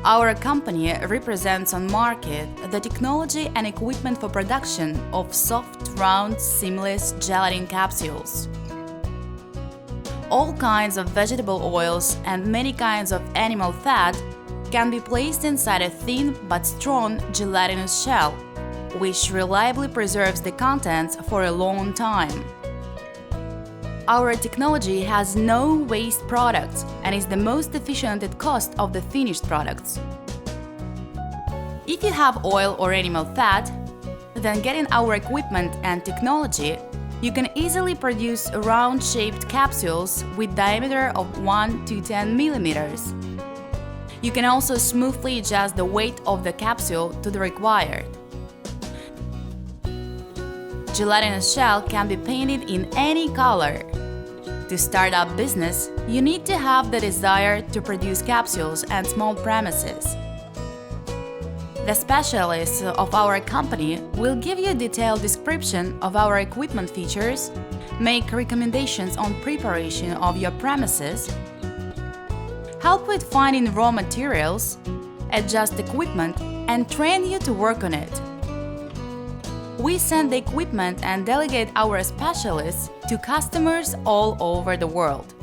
Our company represents on market the technology and equipment for production of soft, round, seamless gelatin capsules. All kinds of vegetable oils and many kinds of animal fat can be placed inside a thin but strong gelatinous shell, which reliably preserves the contents for a long time. Our technology has no waste products and is the most efficient at cost of the finished products. If you have oil or animal fat, then getting our equipment and technology, you can easily produce round-shaped capsules with diameter of 1 to 10 millimeters. You can also smoothly adjust the weight of the capsule to the required. Gelatinous shell can be painted in any color. To start up business, you need to have the desire to produce capsules and small premises. The specialists of our company will give you a detailed description of our equipment features, make recommendations on preparation of your premises, help with finding raw materials, adjust equipment, and train you to work on it. We send the equipment and delegate our specialists to customers all over the world.